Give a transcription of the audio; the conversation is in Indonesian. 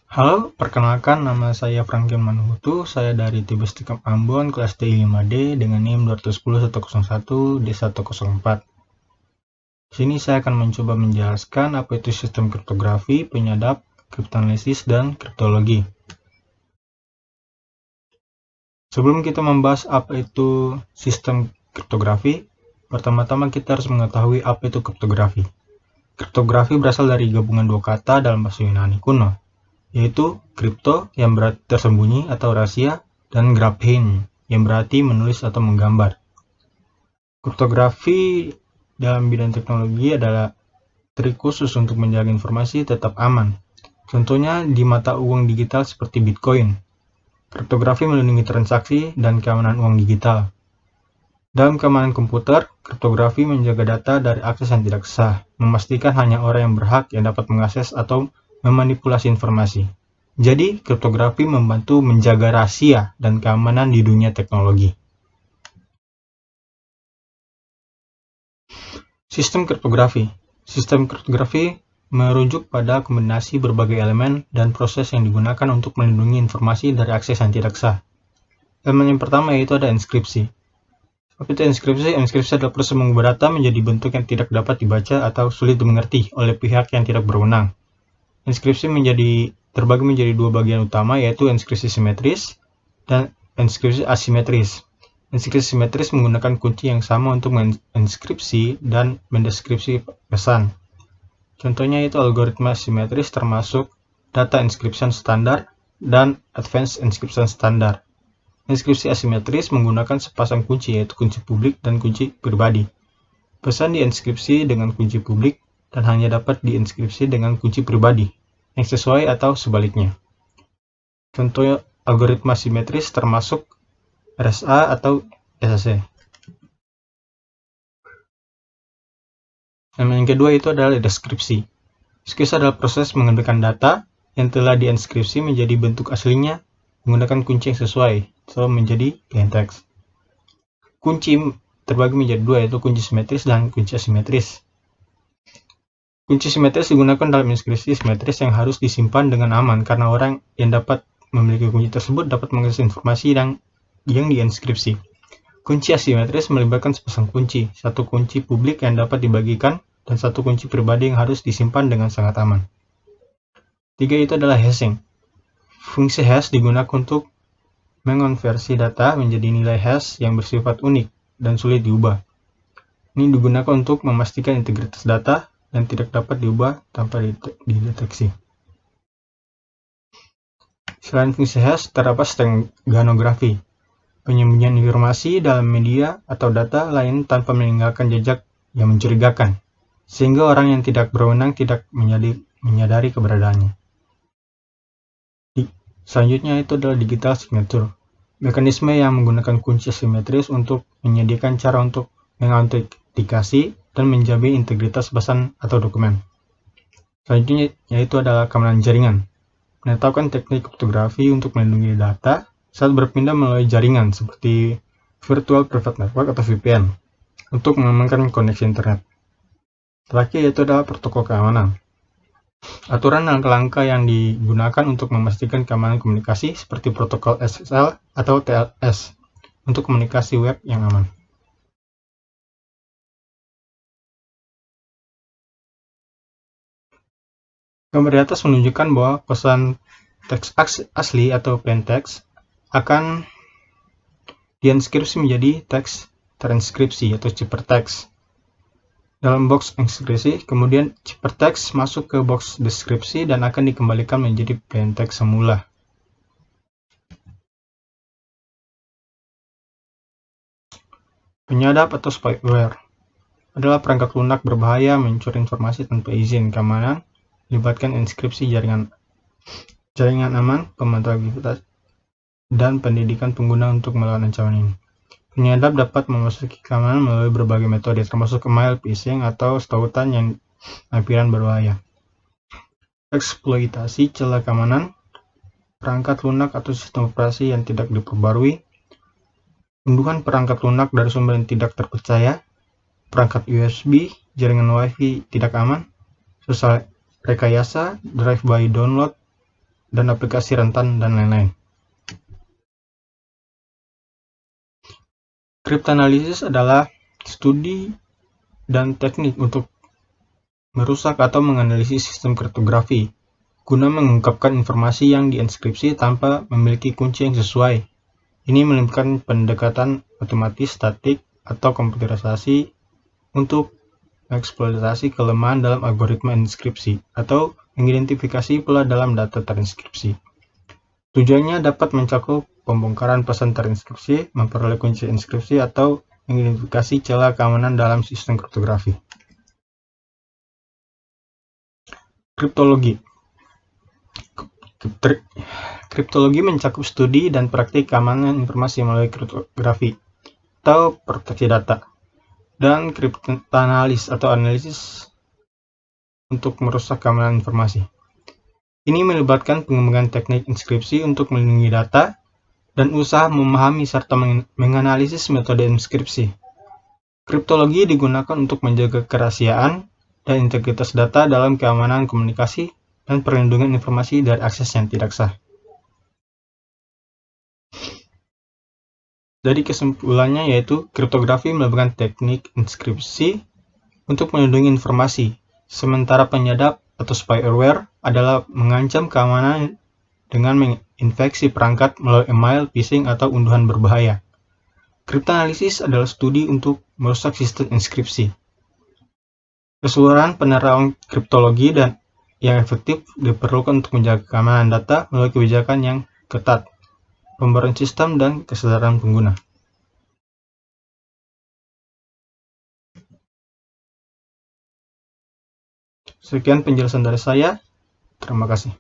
Halo, perkenalkan nama saya Franklin Manhutu. Saya dari Tibestikam Ambon, kelas D5D dengan NIM 210.101 D104. Di sini saya akan mencoba menjelaskan apa itu sistem kriptografi, penyadap, kriptoanalisis, dan kriptologi. Sebelum kita membahas apa itu sistem kriptografi, pertama-tama kita harus mengetahui apa itu kriptografi. Kriptografi berasal dari gabungan dua kata dalam bahasa Yunani kuno, yaitu kripto yang berarti tersembunyi atau rahasia, dan graphein yang berarti menulis atau menggambar. Kriptografi dalam bidang teknologi adalah trik khusus untuk menjaga informasi tetap aman. Contohnya di mata uang digital seperti Bitcoin. Kriptografi melindungi transaksi dan keamanan uang digital. Dalam keamanan komputer, kriptografi menjaga data dari akses yang tidak sah, memastikan hanya orang yang berhak yang dapat mengakses atau memanipulasi informasi. Jadi, kriptografi membantu menjaga rahasia dan keamanan di dunia teknologi. Sistem kriptografi. Sistem kriptografi merujuk pada kombinasi berbagai elemen dan proses yang digunakan untuk melindungi informasi dari akses yang tidak sah. Elemen yang pertama yaitu ada inskripsi. Apa itu inskripsi? Inskripsi adalah proses mengubah data menjadi bentuk yang tidak dapat dibaca atau sulit dimengerti oleh pihak yang tidak berwenang. Inskripsi terbagi menjadi dua bagian utama, yaitu inskripsi simetris dan inskripsi asimetris. Inskripsi simetris menggunakan kunci yang sama untuk menginskripsi dan mendeskripsi pesan. Contohnya itu algoritma simetris termasuk data encryption standar dan advanced encryption standar. Inskripsi asimetris menggunakan sepasang kunci, yaitu kunci publik dan kunci pribadi. Pesan diinskripsi dengan kunci publik dan hanya dapat diinskripsi dengan kunci pribadi, yang sesuai atau sebaliknya. Contoh algoritma simetris termasuk RSA atau SSE. Yang kedua itu adalah deskripsi. Deskripsi adalah proses mengambilkan data yang telah diinskripsi menjadi bentuk aslinya menggunakan kunci yang sesuai, menjadi plain text. Kunci terbagi menjadi dua, yaitu kunci simetris dan kunci asimetris. Kunci simetris digunakan dalam inskripsi simetris yang harus disimpan dengan aman karena orang yang dapat memiliki kunci tersebut dapat mengakses informasi yang diinskripsi. Kunci asimetris melibatkan sepasang kunci, satu kunci publik yang dapat dibagikan dan satu kunci pribadi yang harus disimpan dengan sangat aman. 3 itu adalah hashing. Fungsi hash digunakan untuk mengonversi data menjadi nilai hash yang bersifat unik dan sulit diubah. Ini digunakan untuk memastikan integritas data dan tidak dapat diubah tanpa dideteksi. Selain fungsi hash, terdapat stenganografi, penyembunyian informasi dalam media atau data lain tanpa meninggalkan jejak yang mencurigakan, sehingga orang yang tidak berwenang tidak menyadari keberadaannya. Selanjutnya itu adalah digital signature, mekanisme yang menggunakan kunci simetris untuk menyediakan cara untuk mengautentikasi dan menjamin integritas pesan atau dokumen. Selanjutnya yaitu adalah keamanan jaringan, menetapkan teknik kriptografi untuk melindungi data saat berpindah melalui jaringan seperti Virtual Private Network atau VPN untuk mengamankan koneksi internet. Terakhir yaitu adalah protokol keamanan, aturan dan langkah yang digunakan untuk memastikan keamanan komunikasi seperti protokol SSL atau TLS untuk komunikasi web yang aman. Gambar di atas menunjukkan bahwa pesan teks asli atau plain text akan diinskripsi menjadi teks transkripsi atau ciphertext dalam box inskripsi, kemudian ciphertext masuk ke box deskripsi dan akan dikembalikan menjadi plain text semula. Penyadap atau spyware adalah perangkat lunak berbahaya mencuri informasi tanpa izin keamanan, melibatkan inskripsi jaringan aman, pemantauan aktivitas, dan pendidikan pengguna untuk melawan ancaman ini. Penyadap dapat memasuki keamanan melalui berbagai metode, termasuk email, phishing, atau tautan yang lampiran berbahaya. Eksploitasi celah keamanan, perangkat lunak atau sistem operasi yang tidak diperbarui, unduhan perangkat lunak dari sumber yang tidak terpercaya, perangkat USB, jaringan WiFi tidak aman, sosial rekayasa, drive-by download, dan aplikasi rentan, dan lain-lain. Kriptoanalisis adalah studi dan teknik untuk merusak atau menganalisis sistem kriptografi guna mengungkapkan informasi yang dienkripsi tanpa memiliki kunci yang sesuai. Ini melibatkan pendekatan matematis, statik, atau komputerisasi untuk mengeksploitasi kelemahan dalam algoritma inskripsi atau mengidentifikasi pula dalam data terinskripsi. Tujuannya dapat mencakup pembongkaran pesan terinskripsi, memperoleh kunci inskripsi, atau mengidentifikasi celah keamanan dalam sistem kriptografi. Kriptologi. Kriptologi mencakup studi dan praktik keamanan informasi melalui kriptografi atau proteksi data, dan kriptoanalis atau analisis untuk merusak keamanan informasi. Ini melibatkan pengembangan teknik inskripsi untuk melindungi data dan usaha memahami serta menganalisis metode inskripsi. Kriptologi digunakan untuk menjaga kerahasiaan dan integritas data dalam keamanan komunikasi dan perlindungan informasi dari akses yang tidak sah. Jadi kesimpulannya yaitu kriptografi melibatkan teknik inskripsi untuk melindungi informasi, sementara penyadap atau spyware adalah mengancam keamanan dengan menginfeksi perangkat melalui email, phishing, atau unduhan berbahaya. Kriptoanalisis adalah studi untuk merusak sistem inskripsi. Keseluruhan penerapan kriptologi dan yang efektif diperlukan untuk menjaga keamanan data melalui kebijakan yang ketat, pembaruan sistem, dan kesadaran pengguna. Sekian penjelasan dari saya. Terima kasih.